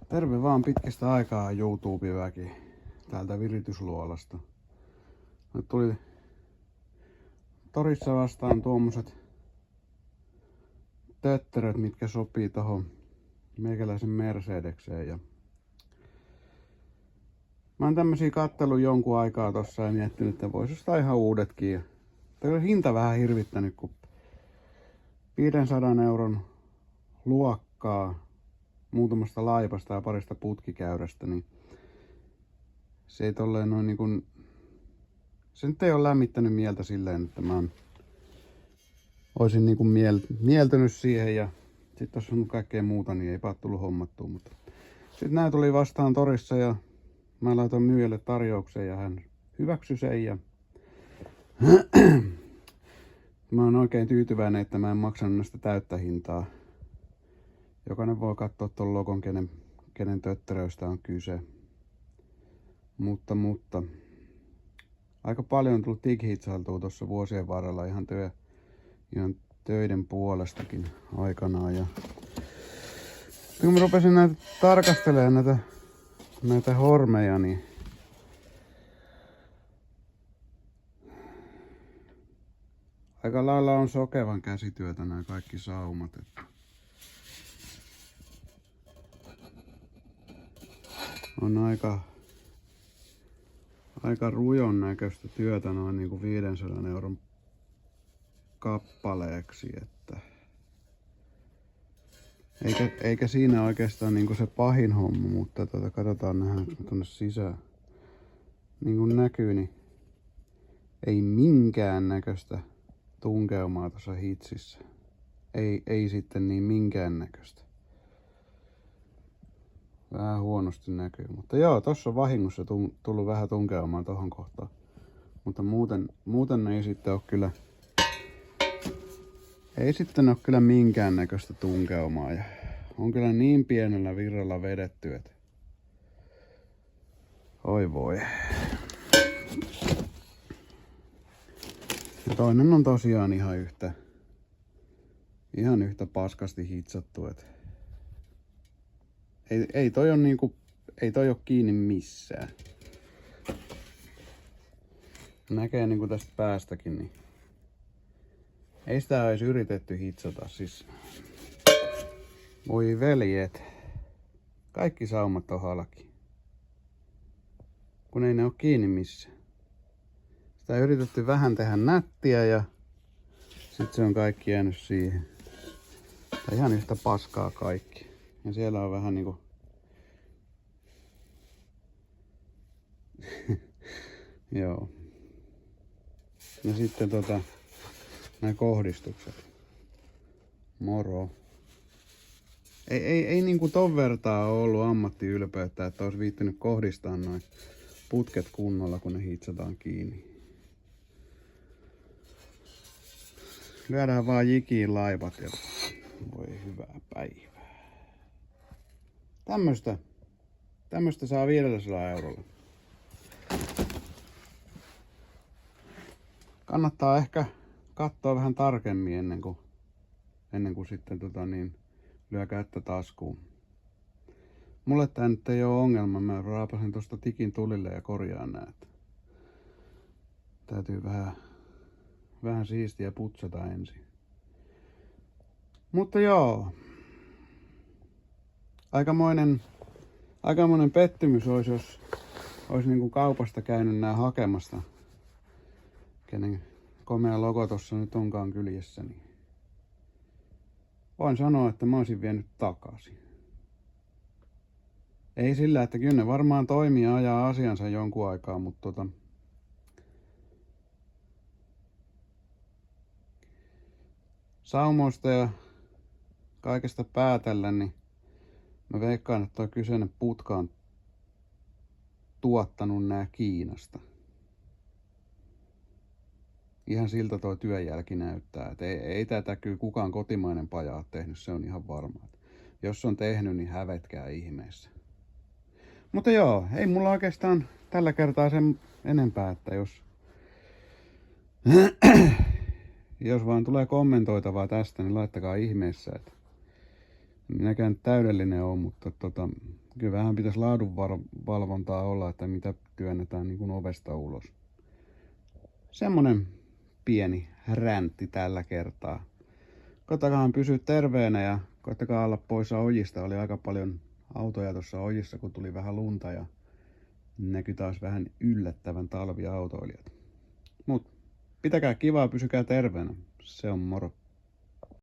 Terve vaan pitkästä aikaa YouTube-väki täältä viritysluolasta. Nyt tuli torissa vastaan tuommoiset tötteröt, mitkä sopii tohon meikäläisen Mercedekseen. Ja mä oon tämmösiä kattellut jonkun aikaa tossa ja miettinyt, että vois ostaa ihan uudetkin. Tää on hinta vähän hirvittänyt, kun 500 euron luokkaa muutamasta laipasta ja parista putkikäyrästä, niin se ei tolleen noin niinkun, se nyt ei ole lämmittänyt mieltä silleen, että mä oisin niinku mieltynyt siihen, ja sit tossa on kaikkea muuta, niin eipä tullut hommattua, mutta sit nää tuli vastaan torissa ja mä laitoin myyjälle tarjouksen ja hän hyväksyi sen ja mä oon oikein tyytyväinen, että mä en maksanut näistä täyttä hintaa. Jokainen voi katsoa ton logon, kenen tötteröistä on kyse. Mutta aika paljon on tullut dighitsailtua tuossa vuosien varrella ihan töiden puolestakin aikanaan. Ja kun mä rupesin näitä tarkastelemaan näitä hormeja, niin aika lailla on sokevan käsityötä nämä kaikki saumat. On aika rujon näköistä työtä noin niin kuin 500 euron kappaleeksi, että eikä siinä oikeastaan niin kuin se pahin homma, mutta katsotaan nähdään tuonne sisään. Niin kuin näkyy, niin ei minkään näköistä tunkeumaa tuossa hitsissä. Ei sitten niin minkään näköistä. Vähän huonosti näkyy, mutta joo, tossa on vahingossa tullut vähän tunkeumaa tohon kohtaan. Mutta muuten ei sitten ole kyllä, minkään näköistä tunkeumaa. Ja on kyllä niin pienellä virralla vedetty, että oi voi. Ja toinen on tosiaan ihan yhtä paskasti hitsattu, että ei toi on niinku, ei toi oo kiinni missään. Näkee niinku tästä päästäkin, niin ei sitä oo edes yritetty hitsata, siis voi veljet. Kaikki saumat on halki. Kun ei ne oo kiinni missään. Sitä on yritetty vähän tehdä nättiä ja sit se on kaikki jäänyt siihen. Tai ihan yhtä paskaa kaikki. Ja siellä on vähän niinku joo. Ja sitten nämä kohdistukset. Moro. Ei niinku ton vertaa ole ollut ammattiylpeyttä, että olisi viittynyt kohdistaa noin putket kunnolla, kun ne hitsataan kiinni. Lyödään vaan jikiin laivat ja voi hyvää päivää. Tämmöstä saa 500 eurolla. Kannattaa ehkä katsoa vähän tarkemmin ennen kuin sitten lyö kättä taskuun. Mulle tää nyt ei oo ongelma, mä raapasen tosta tikin tulille ja korjaan näet. Täytyy vähän siistiä putsata ensin. Mutta joo. Aikamoinen pettymys olisi, jos olisi niinku kaupasta käynyt nää hakemasta. Kenen komea logo tossa nyt onkaan kyljessä, niin voin sanoa, että mä olisin vienyt takaisin. Ei sillä, että kyllä ne varmaan toimii ja ajaa asiansa jonkun aikaa, mutta saumoista ja kaikesta päätellen, niin mä veikkaan, että toi kyseinen putka on tuottanut nää Kiinasta. Ihan siltä toi työnjälki näyttää, että ei tätä kyllä kukaan kotimainen paja ole tehnyt, se on ihan varma. Jos on tehnyt, niin hävetkää ihmeessä. Mutta joo, ei mulla oikeastaan tällä kertaa sen enempää, että jos vaan tulee kommentoitavaa tästä, niin laittakaa ihmeessä, että minäkään täydellinen on, mutta Kyllä vähän pitäisi laadunvalvontaa olla, että mitä työnnetään niin kuin ovesta ulos. Semmonen pieni räntti tällä kertaa. Koittakaa pysyä terveenä ja koittakaa olla poissa ojista. Oli aika paljon autoja tuossa ojissa, kun tuli vähän lunta ja näkyi taas vähän yllättävän talviautoilijat. Mut pitäkää kivaa, pysykää terveenä. Se on moro.